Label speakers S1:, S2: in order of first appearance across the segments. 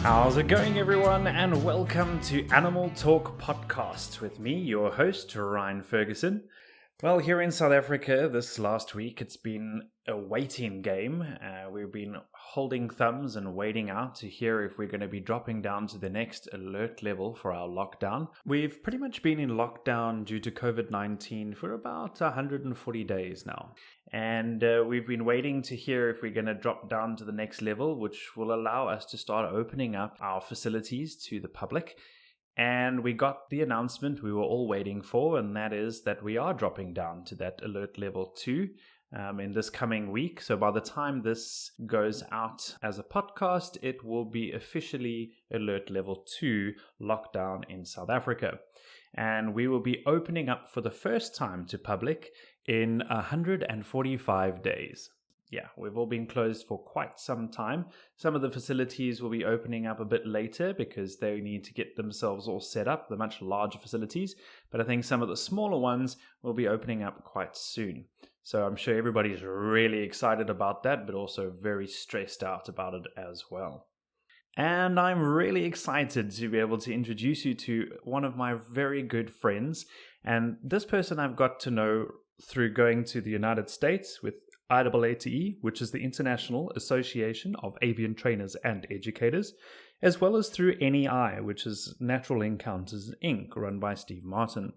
S1: How's it going, everyone, and welcome to Animal Talk Podcast with me, your host, Ryne Ferguson. Well, here in South Africa this last week, it's been a waiting game. We've been holding thumbs and waiting out to hear if we're going to be dropping down to the next alert level for our lockdown. We've pretty much been in lockdown due to COVID-19 for about 140 days now. And we've been waiting to hear if we're going to drop down to the next level, which will allow us to start opening up our facilities to the public. And we got the announcement we were all waiting for, and that is that we are dropping down to that alert level 2 in this coming week. So by the time this goes out as a podcast, it will be officially alert level 2 lockdown in South Africa. And we will be opening up for the first time to public in 145 days. Yeah, we've all been closed for quite some time. Some of the facilities will be opening up a bit later because they need to get themselves all set up, the much larger facilities. But I think some of the smaller ones will be opening up quite soon. So I'm sure everybody's really excited about that, but also very stressed out about it as well. And I'm really excited to be able to introduce you to one of my very good friends. And this person I've got to know through going to the United States with IAATE, which is the International Association of Avian Trainers and Educators, as well as through NEI, which is Natural Encounters Inc., run by Steve Martin.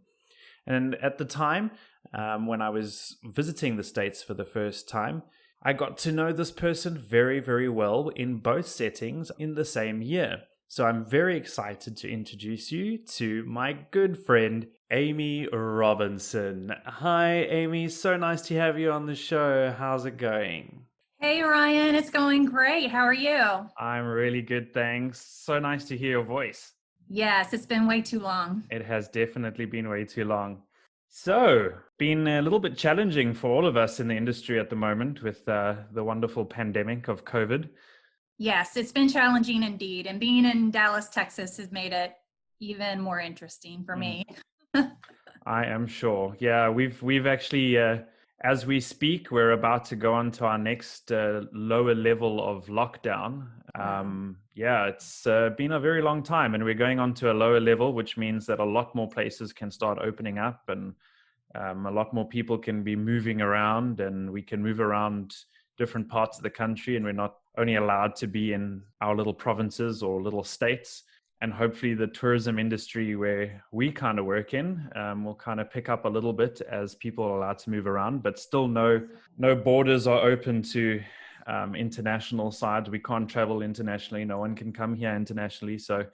S1: And at the time, when I was visiting the States for the first time, I got to know this person very, very well in both settings in the same year. So I'm very excited to introduce you to my good friend, Amy Robinson. Hi, Amy. So nice to have you on the show. How's it going?
S2: Hey, Ryan. It's going great. How are you?
S1: I'm really good, thanks. So nice to hear your voice.
S2: Yes, it's been way too long.
S1: It has definitely been way too long. So, been a little bit challenging for all of us in the industry at the moment with the wonderful pandemic of COVID.
S2: Yes, it's been challenging indeed. And being in Dallas, Texas has made it even more interesting for me.
S1: I am sure. Yeah, we've actually, as we speak, we're about to go on to our next lower level of lockdown. Yeah, it's been a very long time, and we're going on to a lower level, which means that a lot more places can start opening up, and a lot more people can be moving around, and we can move around different parts of the country, and we're not only allowed to be in our little provinces or little states. And hopefully the tourism industry where we kind of work in will kind of pick up a little bit as people are allowed to move around, but still no borders are open to international sides. We can't travel internationally. No one can come here internationally. So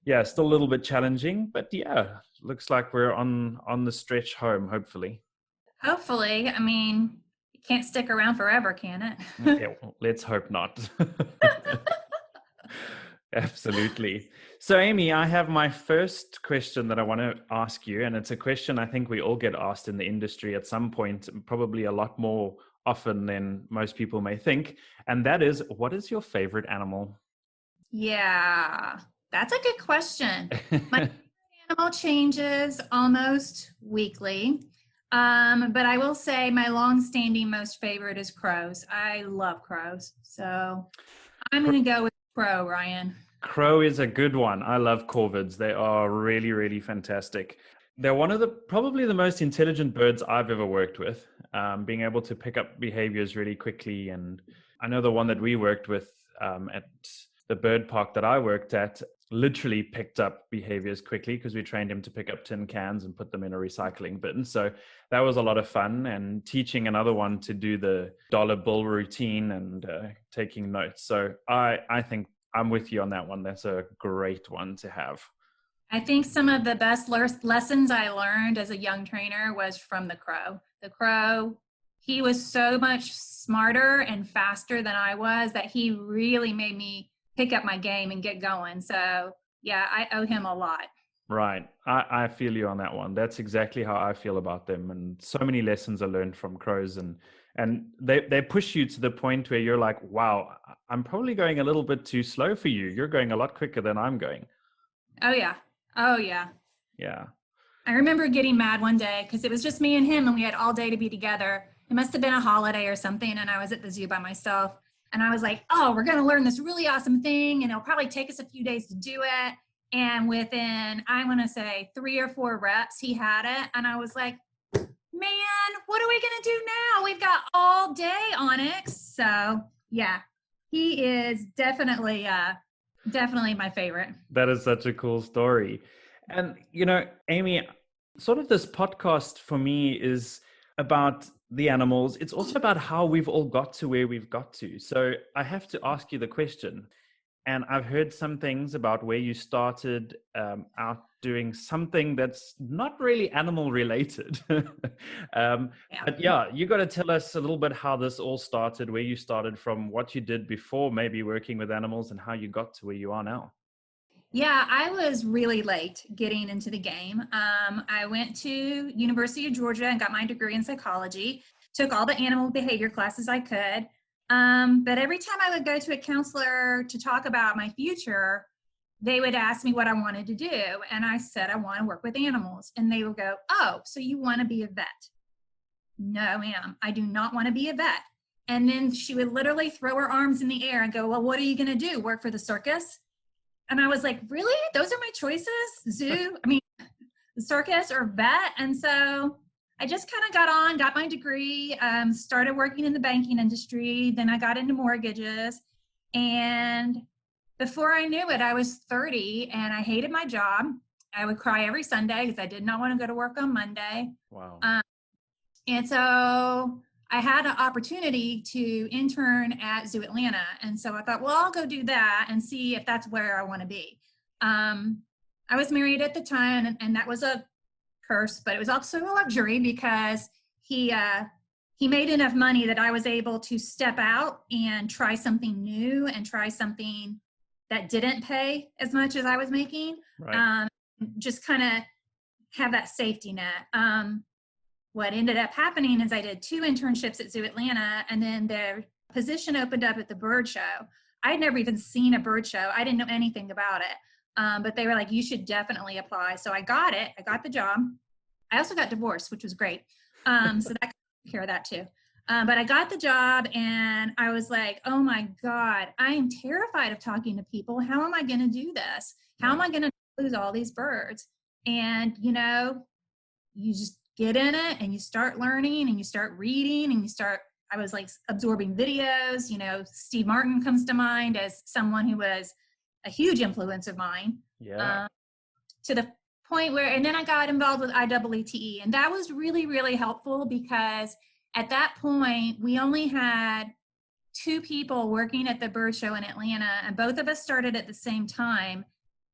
S1: yeah, still a little bit challenging, but yeah, looks like we're on the stretch home, hopefully.
S2: Hopefully. I mean, it can't stick around forever, can it?
S1: Yeah, well, let's hope not. Absolutely. So, Amy, I have my first question that I want to ask you, and it's a question I think we all get asked in the industry at some point, probably a lot more often than most people may think. And that is, what is your favorite animal?
S2: Yeah, that's a good question. My favorite animal changes almost weekly. But I will say my long-standing most favorite is crows. I love crows. So I'm going to go with crow, Ryan.
S1: Crow is a good one. I love corvids. They are really, really fantastic. They're one of probably the most intelligent birds I've ever worked with, being able to pick up behaviors really quickly. And I know the one that we worked with at the bird park that I worked at literally picked up behaviors quickly because we trained him to pick up tin cans and put them in a recycling bin. So that was a lot of fun, and teaching another one to do the dollar bill routine and taking notes. So I think I'm with you on that one. That's a great one to have.
S2: I think some of the best lessons I learned as a young trainer was from the crow. The crow, he was so much smarter and faster than I was that he really made me pick up my game and get going. So yeah, I owe him a lot.
S1: Right. I feel you on that one. That's exactly how I feel about them. And so many lessons are learned from crows, and they push you to the point where you're like, wow, I'm probably going a little bit too slow for you. You're going a lot quicker than I'm going.
S2: Oh yeah. Oh yeah.
S1: Yeah.
S2: I remember getting mad one day because it was just me and him and we had all day to be together. It must have been a holiday or something, and I was at the zoo by myself. And I was like, oh, we're going to learn this really awesome thing. And it'll probably take us a few days to do it. And within, I want to say 3 or 4 reps, he had it. And I was like, man, what are we going to do now? We've got all day, Onyx. So yeah, he is definitely my favorite.
S1: That is such a cool story. And, Amy, sort of this podcast for me is about the animals. It's also about how we've all got to where we've got to. So I have to ask you the question. And I've heard some things about where you started out doing something that's not really animal related. But yeah, you got to tell us a little bit how this all started, where you started from, what you did before maybe working with animals, and how you got to where you are now.
S2: Yeah, I was really late getting into the game. I went to University of Georgia and got my degree in psychology, took all the animal behavior classes I could. But every time I would go to a counselor to talk about my future, they would ask me what I wanted to do. And I said, I want to work with animals. And they would go, oh, so you want to be a vet? No, ma'am, I do not want to be a vet. And then she would literally throw her arms in the air and go, well, what are you going to do? Work for the circus? And I was like, really? Those are my choices? Zoo? I mean, the circus or vet? And so I just kind of got my degree, started working in the banking industry. Then I got into mortgages. And before I knew it, I was 30 and I hated my job. I would cry every Sunday because I did not want to go to work on Monday.
S1: Wow.
S2: And so I had an opportunity to intern at Zoo Atlanta. And so I thought, well, I'll go do that and see if that's where I want to be. I was married at the time, and that was a curse, but it was also a luxury because he made enough money that I was able to step out and try something new and try something that didn't pay as much as I was making.
S1: Right.
S2: Just kind of have that safety net. What ended up happening is I did 2 internships at Zoo Atlanta, and then their position opened up at the bird show. I had never even seen a bird show. I didn't know anything about it. But they were like, you should definitely apply. So I got it. I got the job. I also got divorced, which was great. So that took care of that too. But I got the job and I was like, oh my God, I am terrified of talking to people. How am I going to do this? How am I going to lose all these birds? And, you just get in it and you start learning and you start reading and I was like absorbing videos. Steve Martin comes to mind as someone who was a huge influence of mine.
S1: Yeah.
S2: To the point where, and then I got involved with IEEE, and that was really, really helpful because at that point we only had 2 people working at the bird show in Atlanta, and both of us started at the same time.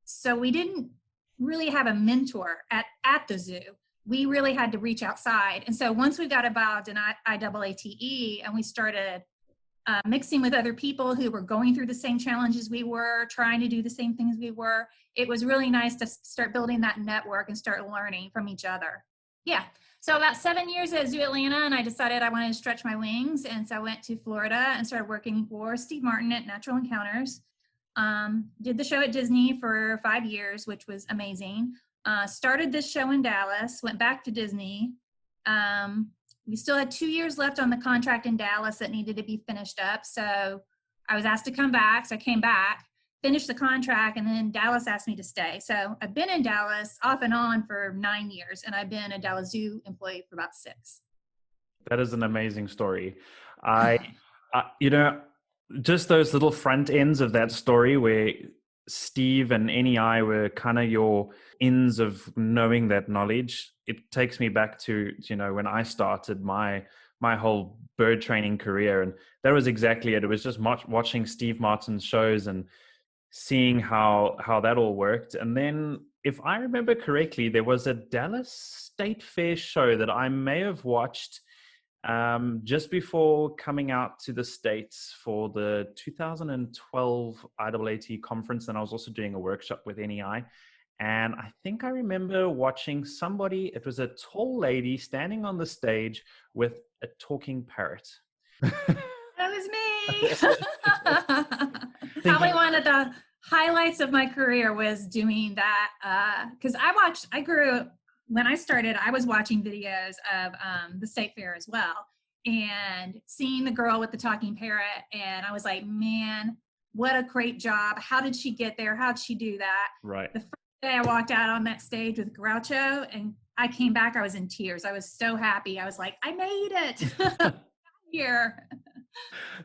S2: So we didn't really have a mentor at the zoo. We really had to reach outside. And so once we got involved in IEEE and we started mixing with other people who were going through the same challenges we were, trying to do the same things we were, it was really nice to start building that network and start learning from each other. Yeah. So about 7 years at Zoo Atlanta, and I decided I wanted to stretch my wings. And so I went to Florida and started working for Steve Martin at Natural Encounters. Did the show at Disney for 5 years, which was amazing. Started this show in Dallas, went back to Disney. We still had 2 years left on the contract in Dallas that needed to be finished up. So I was asked to come back. So I came back, finished the contract, and then Dallas asked me to stay. So I've been in Dallas off and on for 9 years, and I've been a Dallas Zoo employee for about 6.
S1: That is an amazing story. Just those little front ends of that story where Steve and NEI were kind of your ends of knowing that knowledge. It takes me back to, when I started my whole bird training career. And that was exactly it. It was just watching Steve Martin's shows and seeing how that all worked. And then if I remember correctly, there was a Dallas State Fair show that I may have watched just before coming out to the States for the 2012 IAAT conference. And I was also doing a workshop with NEI. And I think I remember watching somebody, it was a tall lady standing on the stage with a talking parrot.
S2: That was me. Probably one of the highlights of my career was doing that. Because when I started, I was watching videos of the State Fair as well. and seeing the girl with the talking parrot. And I was like, man, what a great job. How did she get there? How did she do that?
S1: Right.
S2: The first day I walked out on that stage with Groucho and I came back, I was in tears. I was so happy. I was like, I made it here.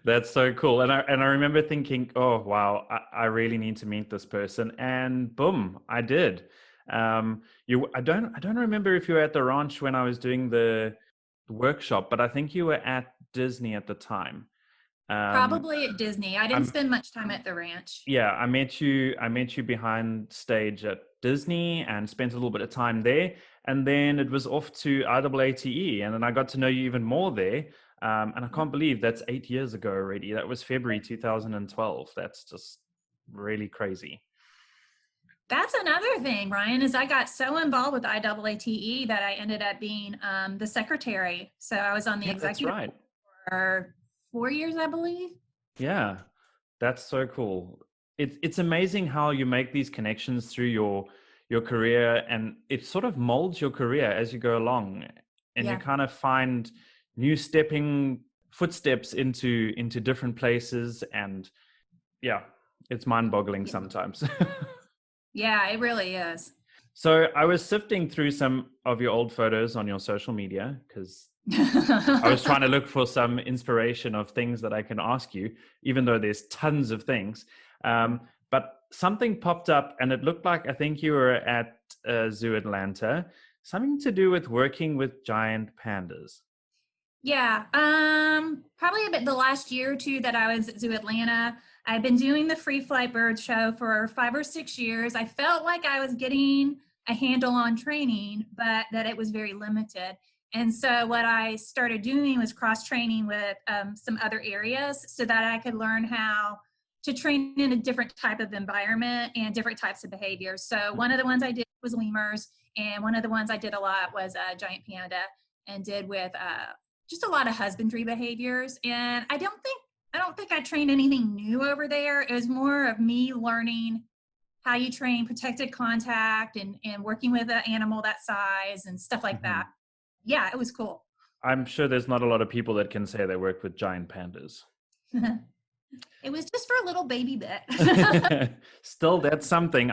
S1: That's so cool. And I remember thinking, oh wow, I really need to meet this person. And boom, I did. I don't remember if you were at the ranch when I was doing the workshop, but I think you were at Disney at the time.
S2: Probably at Disney. I didn't
S1: I'm-
S2: spend much time at the ranch.
S1: Yeah, I met you behind stage at Disney and spent a little bit of time there. And then it was off to IAATE, and then I got to know you even more there. And I can't believe that's 8 years ago already. That was February 2012. That's just really crazy.
S2: That's another thing, Ryan, is I got so involved with IAATE that I ended up being the secretary. So I was on the executive
S1: That's right.
S2: for 4 years, I believe.
S1: Yeah, that's so cool. It's amazing how you make these connections through your career, and it sort of molds your career as you go along, and you kind of find new footsteps into different places, and yeah, it's mind-boggling sometimes.
S2: Yeah, it really is.
S1: So I was sifting through some of your old photos on your social media because I was trying to look for some inspiration of things that I can ask you, even though there's tons of things. But something popped up and it looked like, I think you were at Zoo Atlanta, something to do with working with giant pandas.
S2: Yeah, probably a bit the last year or two that I was at Zoo Atlanta. I've been doing the Free Flight Bird Show for 5 or 6 years. I felt like I was getting a handle on training, but that it was very limited. And so what I started doing was cross-training with some other areas so that I could learn how to train in a different type of environment and different types of behaviors. So one of the ones I did was lemurs, and one of the ones I did a lot was a giant panda, and did with just a lot of husbandry behaviors. And I don't think I trained anything new over there. It was more of me learning how you train protected contact and working with an animal that size and stuff like that. Yeah, it was cool.
S1: I'm sure there's not a lot of people that can say they work with giant pandas.
S2: It was just for a little baby bit.
S1: Still, that's something.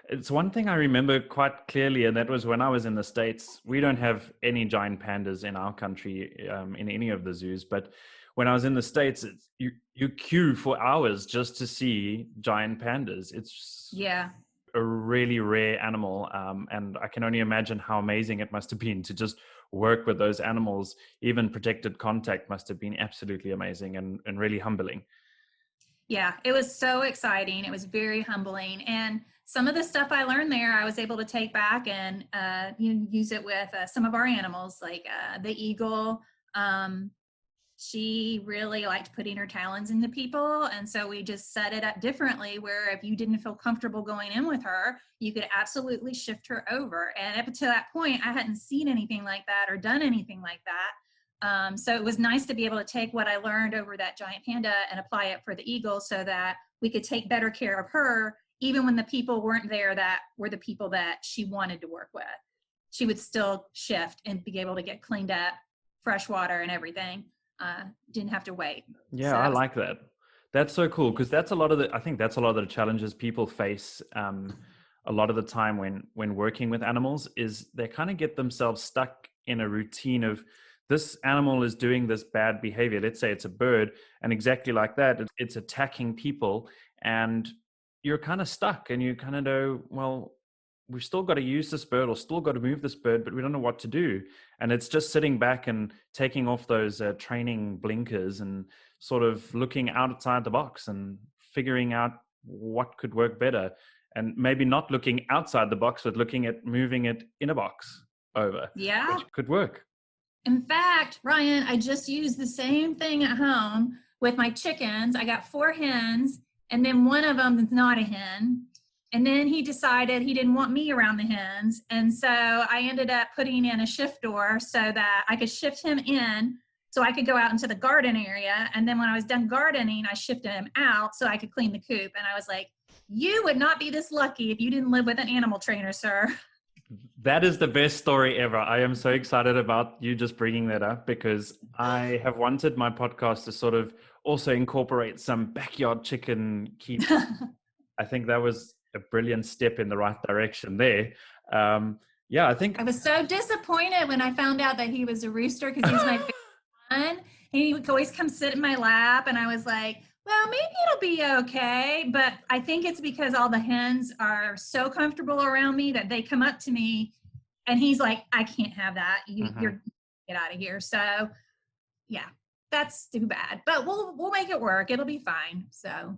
S1: It's one thing I remember quite clearly, and that was when I was in the States. We don't have any giant pandas in our country, in any of the zoos. But when I was in the States, you queue for hours just to see giant pandas. It's a really rare animal, and I can only imagine how amazing it must have been to just work with those animals. Even protected contact must have been absolutely amazing and really humbling.
S2: Yeah, it was so exciting. It was very humbling. And some of the stuff I learned there, I was able to take back and use it with some of our animals, like the eagle. She really liked putting her talons into people. And so we just set it up differently where if you didn't feel comfortable going in with her, you could absolutely shift her over. And up to that point, I hadn't seen anything like that or done anything like that. So it was nice to be able to take what I learned over that giant panda and apply it for the eagle so that we could take better care of her, even when the people weren't there that were the people that she wanted to work with. She would still shift and be able to get cleaned up, fresh water and everything. Didn't have to wait.
S1: Yeah,
S2: so
S1: I like that. That's so cool because I think that's a lot of the challenges people face a lot of the time when working with animals is they kind of get themselves stuck in a routine of this animal is doing this bad behavior. Let's say it's a bird, and exactly like that, it's attacking people, and you're kind of stuck and you kind of know, well, we've still got to use this bird or still got to move this bird, but we don't know what to do. And it's just sitting back and taking off those training blinkers and sort of looking outside the box and figuring out what could work better. And maybe not looking outside the box, but looking at moving it in a box over.
S2: Yeah.
S1: Which could work.
S2: In fact, Ryan, I just used the same thing at home with my chickens. I got 4 hens, and then one of them is not a hen. And then he decided he didn't want me around the hens. And so I ended up putting in a shift door so that I could shift him in so I could go out into the garden area. And then when I was done gardening, I shifted him out so I could clean the coop. And I was like, you would not be this lucky if you didn't live with an animal trainer, sir.
S1: That is the best story ever. I am so excited about you just bringing that up because I have wanted my podcast to sort of also incorporate some backyard chicken keep. I think that was a brilliant step in the right direction there. Yeah, I think
S2: I was so disappointed when I found out that he was a rooster because he's my favorite one. He would always come sit in my lap, and I was like, well, maybe it'll be okay. But I think it's because all the hens are so comfortable around me that they come up to me, and he's like, I can't have that. You're get out of here. So yeah, that's too bad. But we'll make it work. It'll be fine.
S1: So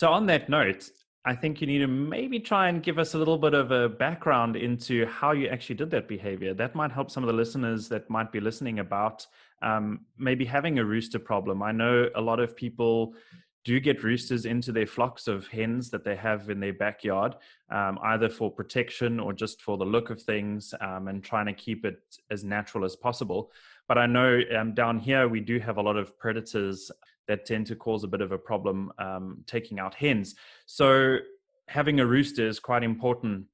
S1: on that note, I think you need to maybe try and give us a little bit of a background into how you actually did that behavior. That might help some of the listeners that might be listening about maybe having a rooster problem. I know a lot of people do get roosters into their flocks of hens that they have in their backyard, either for protection or just for the look of things, and trying to keep it as natural as possible. But I know down here we do have a lot of predators that tend to cause a bit of a problem taking out hens. So having a rooster is quite important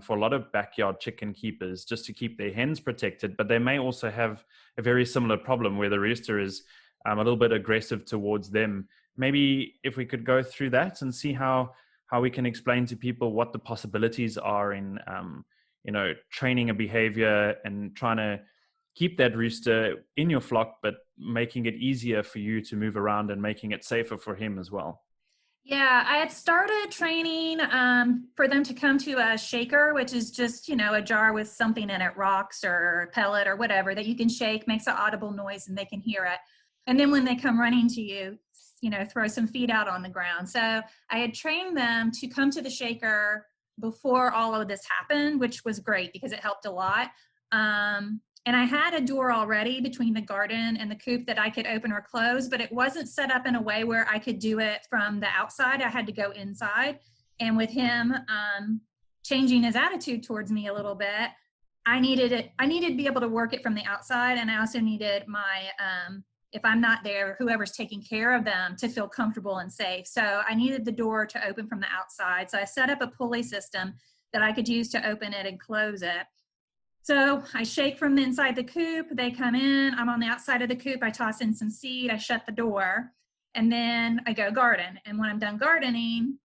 S1: for a lot of backyard chicken keepers, just to keep their hens protected. But they may also have a very similar problem where the rooster is a little bit aggressive towards them. Maybe if we could go through that and see how we can explain to people what the possibilities are in training a behavior and trying to keep that rooster in your flock, but making it easier for you to move around and making it safer for him as well.
S2: Yeah, I had started training for them to come to a shaker, which is just, a jar with something in it, rocks or pellet or whatever that you can shake, makes an audible noise and they can hear it. And then when they come running to you, throw some feed out on the ground. So I had trained them to come to the shaker before all of this happened, which was great because it helped a lot. And I had a door already between the garden and the coop that I could open or close, but it wasn't set up in a way where I could do it from the outside. I had to go inside. And with him changing his attitude towards me a little bit, I needed to be able to work it from the outside. And I also needed my, if I'm not there, whoever's taking care of them to feel comfortable and safe. So I needed the door to open from the outside. So I set up a pulley system that I could use to open it and close it. So I shake from inside the coop, they come in, I'm on the outside of the coop, I toss in some seed, I shut the door, and then I go garden. And when I'm done gardening,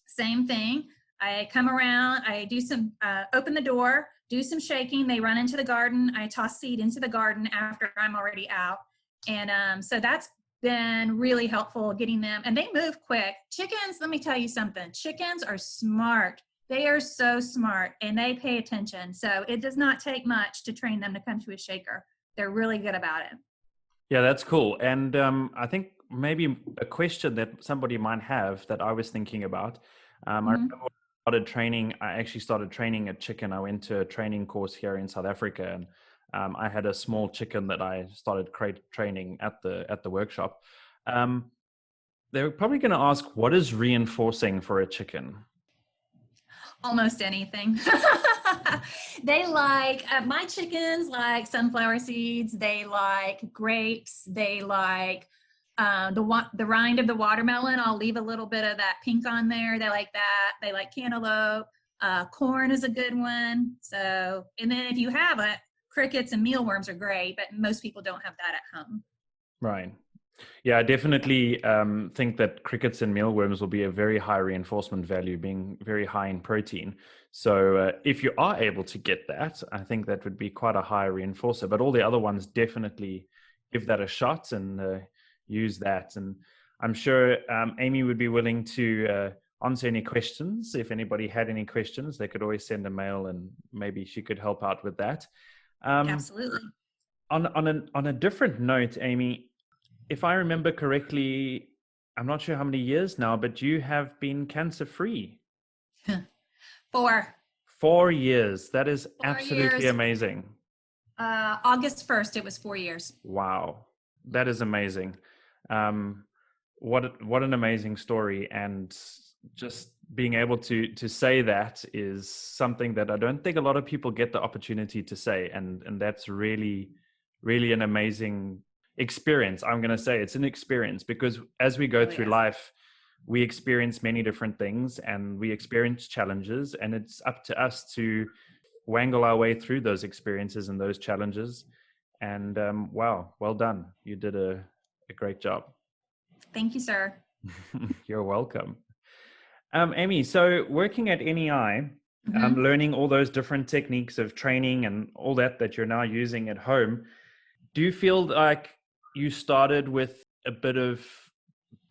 S2: same thing. I come around, I do some, open the door, do some shaking, they run into the garden, I toss seed into the garden after I'm already out. And so that's been really helpful getting them, and they move quick. Chickens, let me tell you something, chickens are smart. They are so smart and they pay attention. So it does not take much to train them to come to a shaker. They're really good about it.
S1: Yeah, that's cool. And I think maybe a question that somebody might have that I was thinking about. I remember when I actually started training a chicken. I went to a training course here in South Africa, and I had a small chicken that I started training at the workshop. They're probably going to ask, what is reinforcing for a chicken?
S2: Almost anything. They like, my chickens like sunflower seeds. They like grapes. They like the rind of the watermelon. I'll leave a little bit of that pink on there. They like that. They like cantaloupe. Corn is a good one. So, and then if you have it, crickets and mealworms are great, but most people don't have that at home.
S1: Right. Yeah, I definitely think that crickets and mealworms will be a very high reinforcement value, being very high in protein. So if you are able to get that, I think that would be quite a high reinforcer. But all the other ones, definitely give that a shot and use that. And I'm sure Amy would be willing to answer any questions. If anybody had any questions, they could always send a mail and maybe she could help out with that.
S2: Absolutely.
S1: On a different note, Amy, if I remember correctly, I'm not sure how many years now, but you have been cancer-free.
S2: 4.
S1: 4 years. That is
S2: 4
S1: absolutely
S2: years.
S1: amazing.
S2: August 1st, it was 4 years.
S1: Wow. That is amazing. What an amazing story. And just being able to say that is something that I don't think a lot of people get the opportunity to say. And that's really, really an amazing experience. I'm going to say it's an experience because as we go through life, we experience many different things and we experience challenges, and it's up to us to wangle our way through those experiences and those challenges. And wow, well done. You did a great job.
S2: Thank you, sir.
S1: You're welcome. Amy, so working at NEI, learning all those different techniques of training and all that you're now using at home, do you feel like you started with a bit of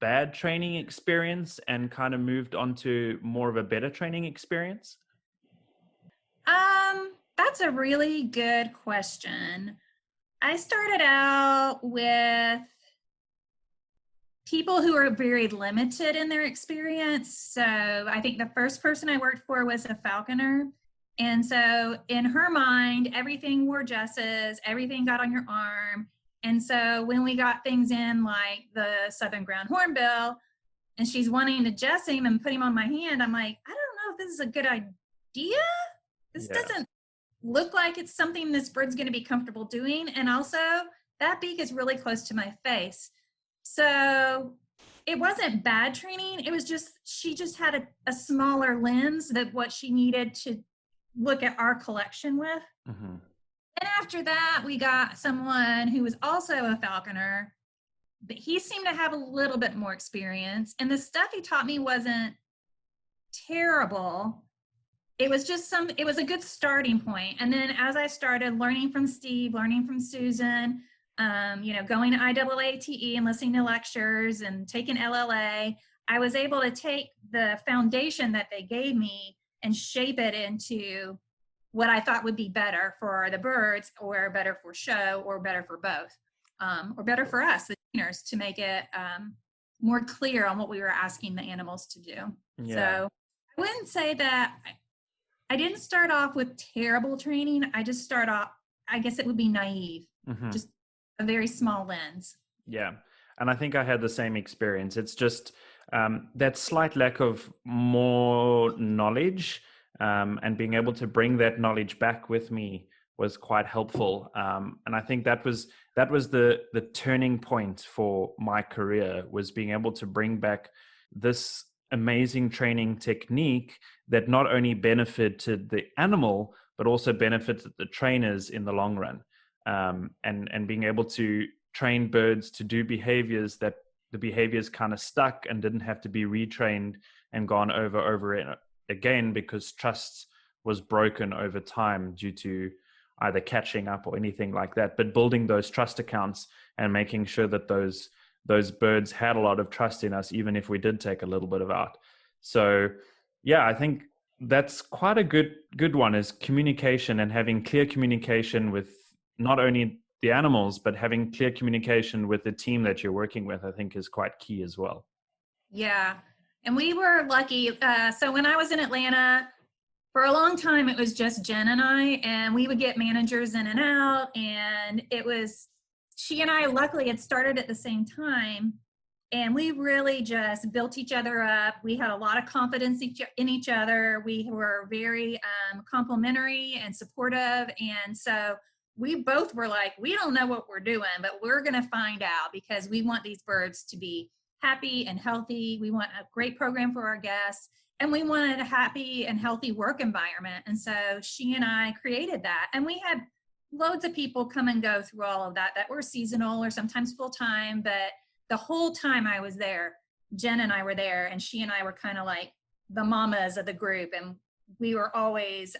S1: bad training experience and kind of moved on to more of a better training experience?
S2: That's a really good question. I started out with people who are very limited in their experience. So I think the first person I worked for was a falconer. And so in her mind, everything wore jesses, everything got on your arm. And so when we got things in like the Southern Ground Hornbill, and she's wanting to jess him and put him on my hand, I'm like, I don't know if this is a good idea. This doesn't look like it's something this bird's going to be comfortable doing. And also, that beak is really close to my face. So it wasn't bad training. It was just, she just had a smaller lens than what she needed to look at our collection with. And after that, we got someone who was also a falconer, but he seemed to have a little bit more experience. And the stuff he taught me wasn't terrible. It was just it was a good starting point. And then as I started learning from Steve, learning from Susan, going to IAATE and listening to lectures and taking LLA, I was able to take the foundation that they gave me and shape it into what I thought would be better for the birds, or better for show, or better for both, or better for us, the trainers, to make it more clear on what we were asking the animals to do. Yeah. So I wouldn't say that I didn't start off with terrible training. I just start off, I guess it would be naive, just a very small lens.
S1: Yeah. And I think I had the same experience. It's just that slight lack of more knowledge, and being able to bring that knowledge back with me was quite helpful. And I think that was the turning point for my career, was being able to bring back this amazing training technique that not only benefited the animal, but also benefited the trainers in the long run. And being able to train birds to do behaviors that the behaviors kind of stuck and didn't have to be retrained and gone over it again, because trust was broken over time due to either catching up or anything like that. But building those trust accounts and making sure that those birds had a lot of trust in us, even if we did take a little bit of out. So yeah, I think that's quite a good one, is communication, and having clear communication with not only the animals, but having clear communication with the team that you're working with, I think is quite key as well.
S2: Yeah. And we were lucky. So when I was in Atlanta, for a long time, it was just Jen and I, and we would get managers in and out. And it was, she and I luckily had started at the same time. And we really just built each other up. We had a lot of confidence in each other. We were very complimentary and supportive. And so we both were like, we don't know what we're doing, but we're going to find out, because we want these birds to be happy and healthy. We want a great program for our guests, and we wanted a happy and healthy work environment. And so she and I created that. And we had loads of people come and go through all of that were seasonal or sometimes full-time. But the whole time I was there, Jen and I were there, and she and I were kind of like the mamas of the group. And we were always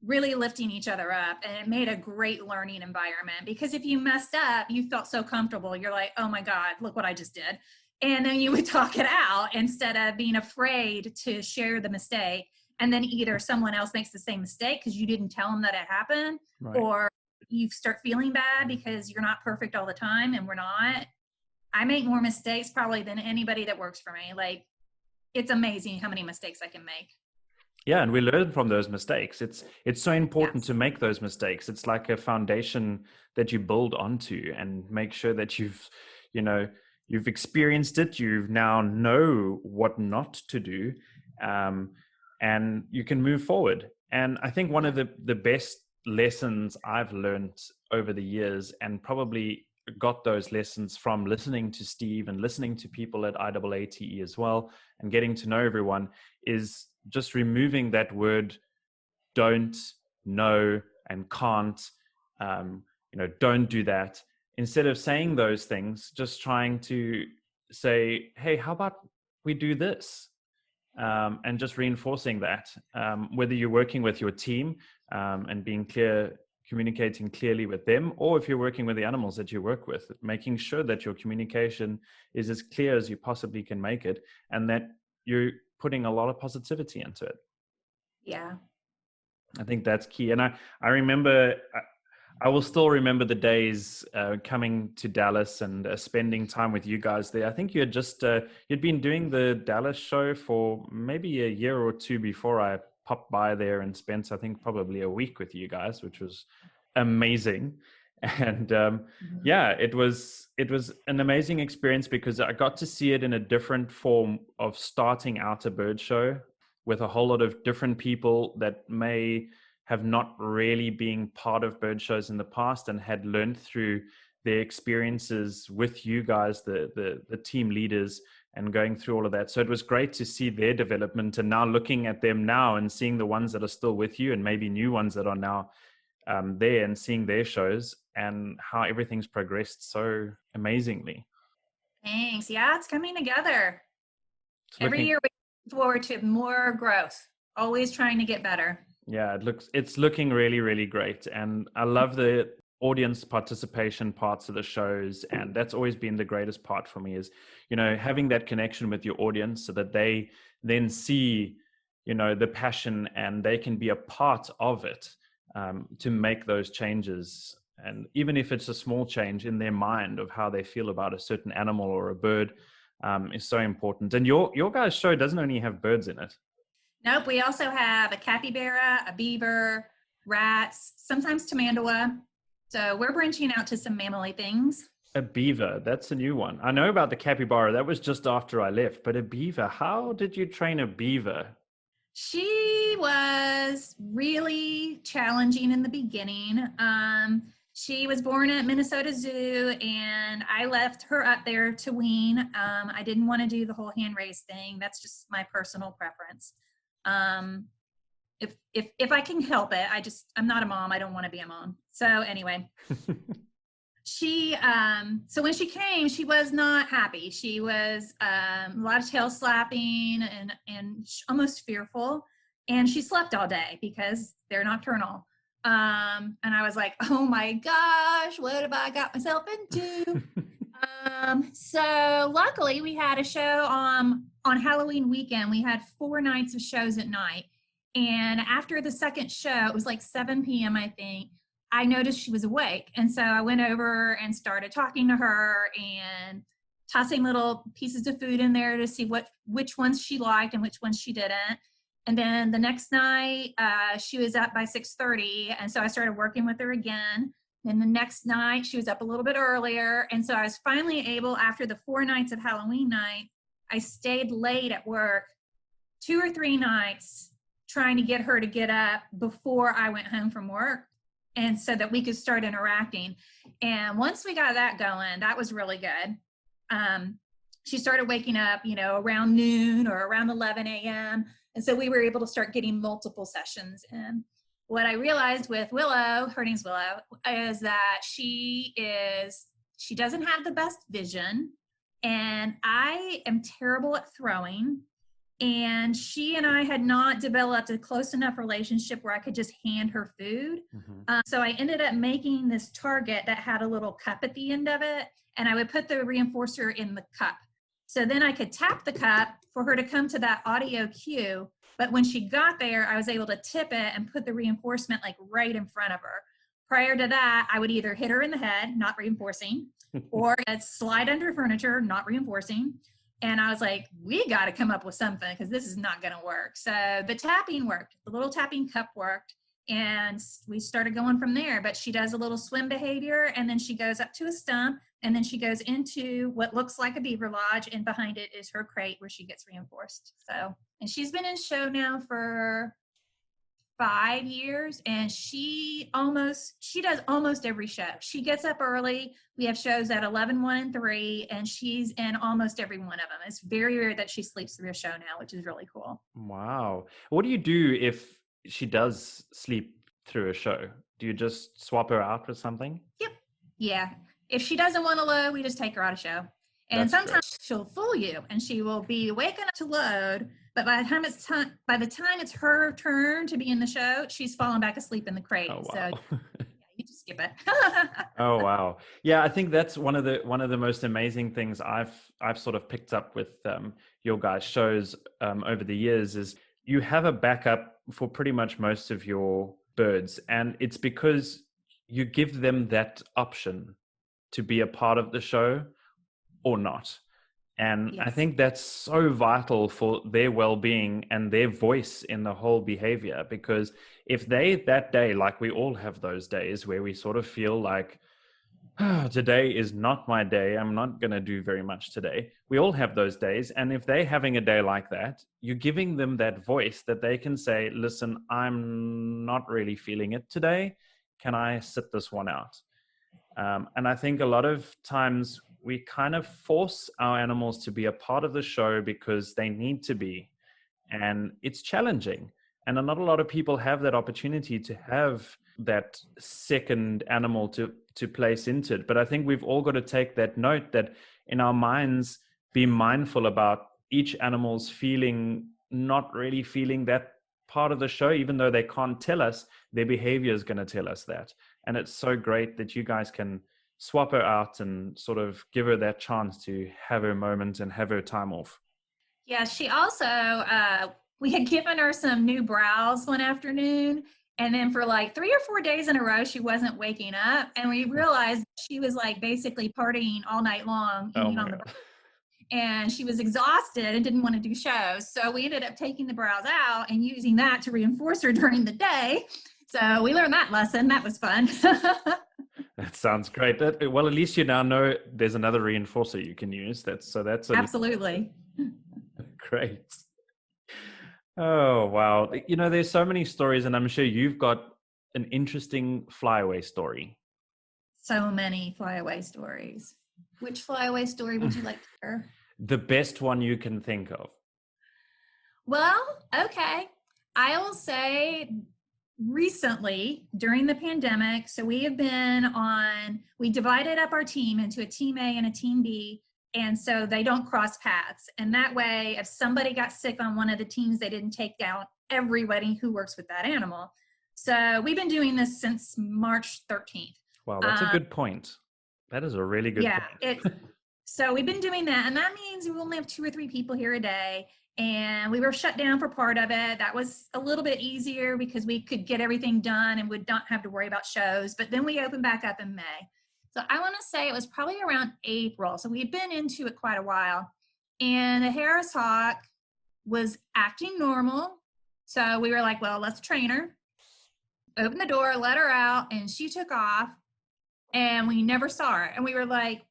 S2: really lifting each other up, and it made a great learning environment, because if you messed up, you felt so comfortable. You're like, oh my God, look what I just did. And then you would talk it out instead of being afraid to share the mistake. And then either someone else makes the same mistake because you didn't tell them that it happened, right, or you start feeling bad because you're not perfect all the time, and we're not. I make more mistakes probably than anybody that works for me. Like, it's amazing how many mistakes I can make.
S1: Yeah, and we learn from those mistakes. It's so important to make those mistakes. It's like a foundation that you build onto, and make sure that you've experienced it. You now know what not to do, and you can move forward. And I think one of the best lessons I've learned over the years, and probably got those lessons from listening to Steve and listening to people at IAATE as well, and getting to know everyone, is just removing that word don't, no, and can't, don't do that. Instead of saying those things, just trying to say, hey, how about we do this? And just reinforcing that, whether you're working with your team and being clear, communicating clearly with them, or if you're working with the animals that you work with, making sure that your communication is as clear as you possibly can make it, and that you're putting a lot of positivity into it.
S2: Yeah.
S1: I think that's key. And I remember, I will still remember the days coming to Dallas and spending time with you guys there. I think you had just, you'd been doing the Dallas show for maybe a year or two before I popped by there and spent, I think, probably a week with you guys, which was amazing. And yeah, it was an amazing experience because I got to see it in a different form of starting out a bird show with a whole lot of different people that may have not really been part of bird shows in the past and had learned through their experiences with you guys, the team leaders, and going through all of that. So it was great to see their development, and now looking at them now and seeing the ones that are still with you and maybe new ones that are now there, and seeing their shows and how everything's progressed so amazingly.
S2: Thanks. Yeah, it's coming together. Every year we look forward to more growth, always trying to get better.
S1: Yeah, it's looking really, really great. And I love the audience participation parts of the shows. And that's always been the greatest part for me is, having that connection with your audience so that they then see, the passion and they can be a part of it to make those changes. And even if it's a small change in their mind of how they feel about a certain animal or a bird is so important. And your guys' show doesn't only have birds in it.
S2: Nope, we also have a capybara, a beaver, rats, sometimes tamandua. So we're branching out to some mammally things.
S1: A beaver, that's a new one. I know about the capybara. That was just after I left. But a beaver, how did you train a beaver?
S2: She was really challenging in the beginning. She was born at Minnesota Zoo, and I left her up there to wean. I didn't want to do the whole hand raise thing. That's just my personal preference. If I can help it, I'm not a mom. I don't want to be a mom. So anyway, so when she came, she was not happy. She was a lot of tail slapping and almost fearful. And she slept all day because they're nocturnal. And I was like, oh my gosh, what have I got myself into? So luckily we had a show on Halloween weekend. We had 4 nights of shows at night. And after the second show, it was like 7 p.m., I think, I noticed she was awake. And so I went over and started talking to her and tossing little pieces of food in there to see which ones she liked and which ones she didn't. And then the next night, she was up by 6:30. And so I started working with her again. Then the next night, she was up a little bit earlier. And so I was finally able, after the 4 nights of Halloween night, I stayed late at work 2 or 3 nights trying to get her to get up before I went home from work, and so that we could start interacting. And once we got that going, that was really good. She started waking up, around noon or around 11 a.m. And so we were able to start getting multiple sessions in. What I realized with Willow, her name's Willow, is that she doesn't have the best vision, and I am terrible at throwing. And she and I had not developed a close enough relationship where I could just hand her food. Mm-hmm. So I ended up making this target that had a little cup at the end of it, and I would put the reinforcer in the cup. So then I could tap the cup for her to come to that audio cue. But when she got there, I was able to tip it and put the reinforcement like right in front of her. Prior to that, I would either hit her in the head, not reinforcing, or I'd slide under furniture, not reinforcing. And I was like, we got to come up with something because this is not going to work. So the tapping worked. The little tapping cup worked. And we started going from there. But she does a little swim behavior, and then she goes up to a stump, and then she goes into what looks like a beaver lodge, and behind it is her crate where she gets reinforced. So, and she's been in show now for 5 years, and she does almost every show. She gets up early. We have shows at 11, 1, and 3, and she's in almost every one of them. It's very rare that she sleeps through a show now, which is really cool.
S1: Wow. What do you do if she does sleep through a show, do you just swap her out with something?
S2: Yep. Yeah. If she doesn't want to load, we just take her out of show. And
S1: That's
S2: sometimes she'll fool you and she will be awake enough to load, but by the time it's her turn to be in the show, she's fallen back asleep in the crate.
S1: Oh,
S2: So
S1: wow.
S2: yeah, you just skip it.
S1: Oh, wow. Yeah, I think that's one of the most amazing things I've sort of picked up with your guys' shows over the years is you have a backup for pretty much most of your birds, and it's because you give them that option to be a part of the show or not. And I
S2: Yes.
S1: think that's so vital for their well-being and their voice in the whole behavior, because if they that day, like we all have those days where we sort of feel like, oh, today is not my day, I'm not going to do very much today. We all have those days. And if they're having a day like that, you're giving them that voice that they can say, listen, I'm not really feeling it today. Can I sit this one out? And I think a lot of times we kind of force our animals to be a part of the show because they need to be. And it's challenging. And not a lot of people have that opportunity to have that second animal to place into it. But I think we've all got to take that note that in our minds, be mindful about each animal's not really feeling that part of the show, even though they can't tell us, their behavior is going to tell us that. And it's so great that you guys can swap her out and sort of give her that chance to have her moment and have her time off.
S2: Yeah, she also, we had given her some new brows one afternoon. And then for like 3 or 4 days in a row, she wasn't waking up. And we realized she was like basically partying all night long, eating on the brows. And she was exhausted and didn't want to do shows. So we ended up taking the brows out and using that to reinforce her during the day. So we learned that lesson. That was fun.
S1: That sounds great. Well, at least you now know there's another reinforcer you can use. That's
S2: Absolutely
S1: great. Oh, wow. You know, there's so many stories, and I'm sure you've got an interesting flyaway story.
S2: So many flyaway stories. Which flyaway story would you like to hear?
S1: The best one you can think of.
S2: Well, okay. I will say recently during the pandemic, so we divided up our team into a team A and a team B. And so they don't cross paths. And that way, if somebody got sick on one of the teams, they didn't take down everybody who works with that animal. So we've been doing this since March 13th.
S1: Wow, that's a good point. That is a really good point.
S2: So we've been doing that. And that means we only have 2 or 3 people here a day. And we were shut down for part of it. That was a little bit easier because we could get everything done and would not have to worry about shows. But then we opened back up in May. So I want to say it was probably around April. So we've been into it quite a while. And the Harris Hawk was acting normal. So we were like, well, let's train her. Open the door, let her out, and she took off. And we never saw her. And we were like,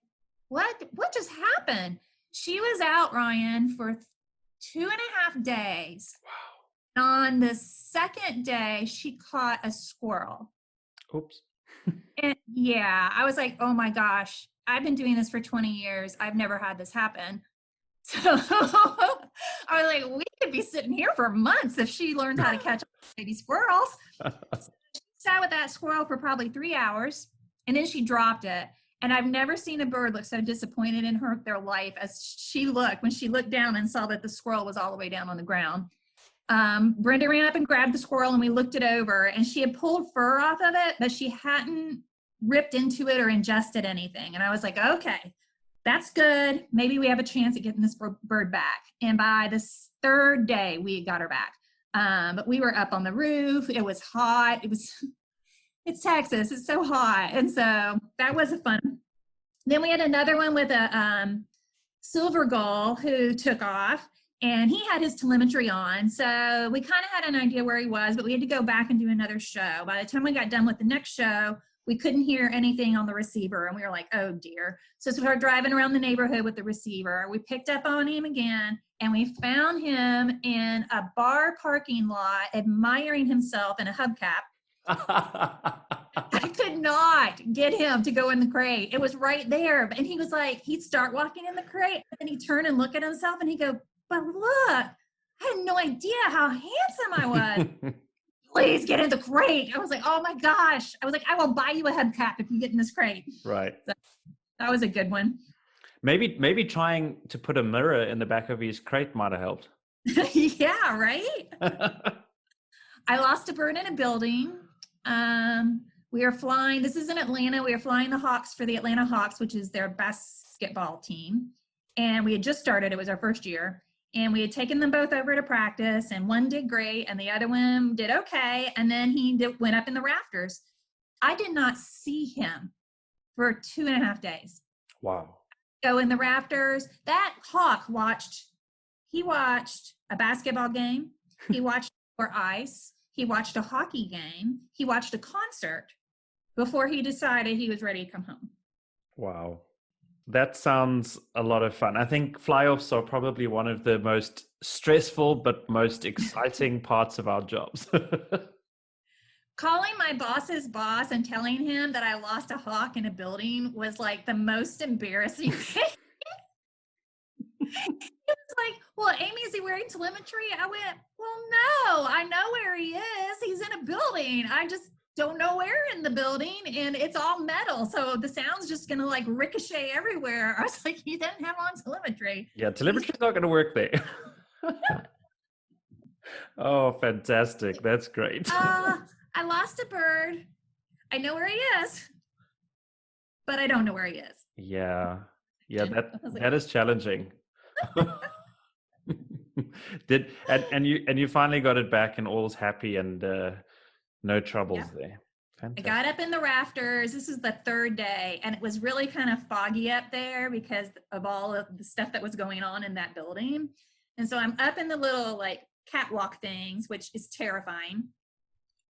S2: what just happened? She was out, Ryan, for 2.5 days.
S1: Wow.
S2: On the second day, she caught a squirrel.
S1: Oops.
S2: And yeah, I was like, oh my gosh, I've been doing this for 20 years. I've never had this happen. So I was like, we could be sitting here for months if she learns how to catch baby squirrels. So she sat with that squirrel for probably 3 hours, and then she dropped it. And I've never seen a bird look so disappointed in their life as she looked when she looked down and saw that the squirrel was all the way down on the ground. Brenda ran up and grabbed the squirrel, and we looked it over, and she had pulled fur off of it, but she hadn't ripped into it or ingested anything. And I was like, okay, that's good. Maybe we have a chance at getting this bird back. And by the 3rd day, we got her back. But we were up on the roof. It was hot. It's Texas. It's so hot. And so that was fun. Then we had another one with a silver gull who took off. And he had his telemetry on. So we kind of had an idea where he was, but we had to go back and do another show. By the time we got done with the next show, we couldn't hear anything on the receiver. And we were like, oh dear. So we started driving around the neighborhood with the receiver. We picked up on him again, and we found him in a bar parking lot, admiring himself in a hubcap. I could not get him to go in the crate. It was right there. And he was like, he'd start walking in the crate, and then he'd turn and look at himself, and he'd go, but look, I had no idea how handsome I was. please get in the crate. I was like, oh my gosh. I was like, I will buy you a hubcap if you get in this crate.
S1: Right.
S2: So that was a good one.
S1: Maybe trying to put a mirror in the back of his crate might have helped.
S2: Yeah, right? I lost a bird in a building. We are flying, this is in Atlanta. We are flying the Hawks for the Atlanta Hawks, which is their basketball team. And we had just started, it was our first year. And we had taken them both over to practice, and one did great and the other one did okay. And then he went up in the rafters. I did not see him for 2.5 days.
S1: Wow.
S2: So in the rafters, that hawk he watched a basketball game. He watched for ice. He watched a hockey game. He watched a concert before he decided he was ready to come home.
S1: Wow. That sounds a lot of fun. I think fly-offs are probably one of the most stressful but most exciting parts of our jobs.
S2: Calling my boss's boss and telling him that I lost a hawk in a building was like the most embarrassing thing. He was like, well, Amy, is he wearing telemetry? I went, well, no, I know where he is. He's in a building. I just don't know where in the building, and it's all metal. So the sound's just going to like ricochet everywhere. I was like, he doesn't have on telemetry.
S1: Yeah, telemetry's not going to work there. Oh, fantastic. That's great.
S2: I lost a bird. I know where he is, but I don't know where he is.
S1: Yeah. Yeah, that is challenging. And you finally got it back and all's happy and no troubles there. Fantastic.
S2: I got up in the rafters. This is the third day, and it was really kind of foggy up there because of all of the stuff that was going on in that building. And so I'm up in the little like catwalk things, which is terrifying.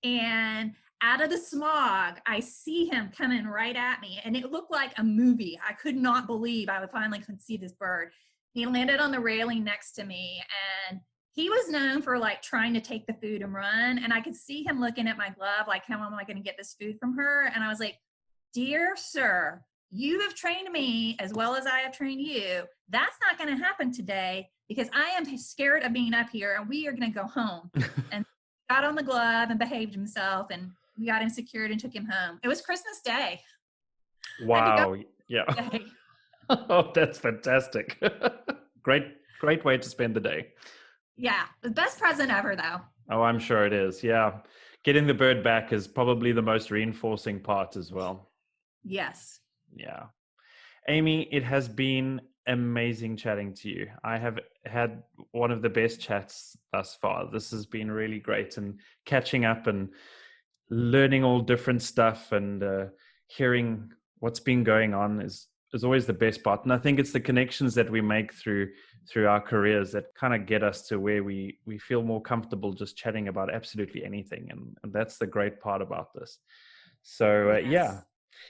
S2: And out of the smog, I see him coming right at me, and it looked like a movie. I could not believe I finally could see this bird. He landed on the railing next to me, and he was known for like trying to take the food and run. And I could see him looking at my glove, like, how am I going to get this food from her? And I was like, dear sir, you have trained me as well as I have trained you. That's not going to happen today because I am scared of being up here, and we are going to go home. And got on the glove and behaved himself, and we got him secured and took him home. It was Christmas Day.
S1: Wow. Yeah. Oh, that's fantastic. Great way to spend the day.
S2: Yeah. The best present ever, though.
S1: Oh, I'm sure it is. Yeah. Getting the bird back is probably the most reinforcing part as well.
S2: Yes.
S1: Yeah. Amy, it has been amazing chatting to you. I have had one of the best chats thus far. This has been really great, and catching up and learning all different stuff and hearing what's been going on is always the best part. And I think it's the connections that we make through our careers that kind of get us to where we feel more comfortable just chatting about absolutely anything. And that's the great part about this. So
S2: Yes.
S1: yeah.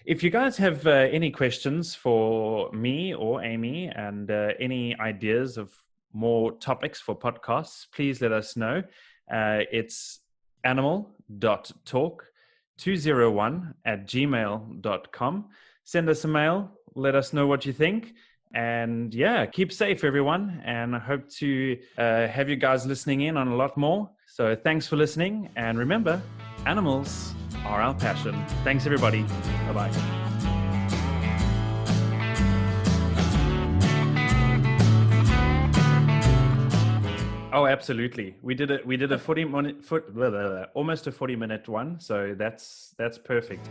S1: If you guys have any questions for me or Amy, and any ideas of more topics for podcasts, please let us know. It's animal.talk201@gmail.com. Send us a mail. Let us know what you think. And yeah, keep safe, everyone. And I hope to have you guys listening in on a lot more. So thanks for listening. And remember, animals are our passion. Thanks, everybody. Bye-bye. Oh, absolutely. We did a 40 minute almost a 40-minute one. So that's perfect.